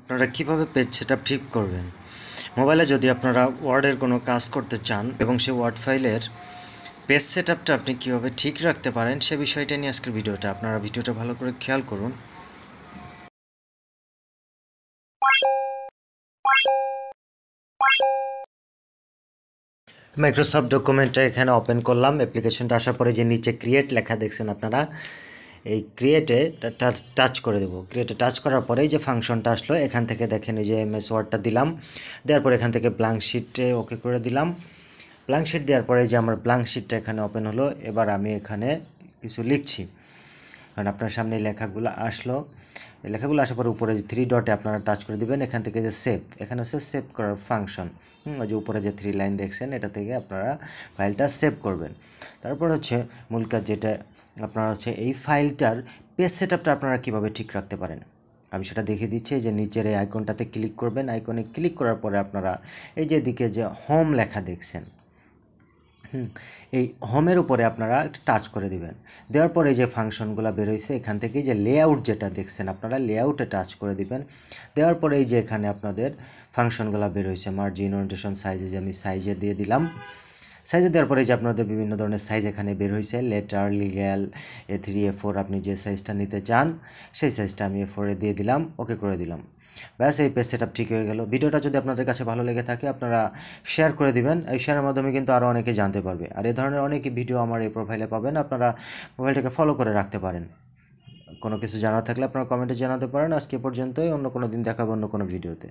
আপনারা কিভাবে page setup ঠিক করবেন। মোবাইলে যদি আপনারা ওয়ার্ডের কোনো কাজ করতে চান এবং সেই ওয়ার্ড ফাইলের পেজ সেটআপটা আপনি কিভাবে ঠিক রাখতে পারেন সে বিষয়টা নিয়ে আজকের ভিডিওটা। আপনারা ভিডিওটা ভালো করে খেয়াল করুন। মাইক্রোসফট ডকুমেন্টটা এখানে ওপেন করলাম। অ্যাপ্লিকেশনটা আসার পরে যে নিচে ক্রিয়েট লেখা দেখছেন আপনারা, এই ক্রিয়েটে টাচ করে দেবো। ক্রিয়েটে টাচ করার পরেই যে ফাংশনটা আসলো, এখান থেকে দেখেন এই যে এমএস ওয়ার্ডটা দিলাম, দেওয়ার পর এখান থেকে ব্ল্যাঙ্ক শিটে ওকে করে দিলাম। ব্ল্যাঙ্ক শিট দেওয়ার পরে যে আমার ব্ল্যাঙ্ক শিটটা এখানে ওপেন হলো। এবার আমি এখানে কিছু লিখছি, কারণ আপনার সামনে এই লেখাগুলো আসলো। এই লেখাগুলো আসার পরে উপরে যে 3 ডটে আপনারা টাচ করে দিবেন। এখান থেকে যে সেভ, এখানে হচ্ছে সেভ করার ফাংশন। ওই যে উপরে যে 3 লাইন দেখছেন, এটা থেকে আপনারা ফাইলটা সেভ করবেন। তারপর হচ্ছে মূল কাজ, যেটা আপনারা হচ্ছে এই ফাইলটার পেজ সেটআপটা আপনারা কীভাবে ঠিক রাখতে পারেন আমি সেটা দেখিয়ে দিচ্ছি। যে নিচের এই আইকনটাতে ক্লিক করবেন। আইকনে ক্লিক করার পরে আপনারা এই যে দিকে যে হোম লেখা দেখছেন, এই হোমের উপরে আপনারা একটা টাচ করে দিবেন। দেওয়ার পরে যে ফাংশনগুলো বেরোইছে, এখান থেকে যে লেআউট যেটা দেখছেন আপনারা লেআউটে টাচ করে দিবেন। দেওয়ার পরে এই যে এখানে আপনাদের ফাংশনগুলো বেরোইছে, মার্জিন, ওরিয়েন্টেশন, সাইজে, যে আমি সাইজে দিয়ে দিলাম। সাইজে দেওয়ার পরে যে আপনাদের বিভিন্ন ধরনের সাইজ এখানে বের হয়েছে, লেটার, লিগ্যাল, A3, A4, আপনি যে সাইজটা নিতে চান সেই সাইজটা আমি A4 দিয়ে দিলাম, ওকে করে দিলাম। ব্যাস, এই পেজ সেটআপ ঠিক হয়ে গেল। ভিডিওটা যদি আপনাদের কাছে ভালো লেগে থাকে আপনারা শেয়ার করে দিবেন। এই শেয়ারের মাধ্যমে কিন্তু আরও অনেকে জানতে পারবে। আর এই ধরনের অনেক ভিডিও আমার এই প্রোফাইলে পাবেন। আপনারা প্রোফাইলটাকে ফলো করে রাখতে পারেন। কোনো কিছু জানার থাকলে আপনারা কমেন্টে জানাতে পারেন। আজকে পর্যন্তই, অন্য কোনো দিন দেখাবো অন্য কোনো ভিডিওতে।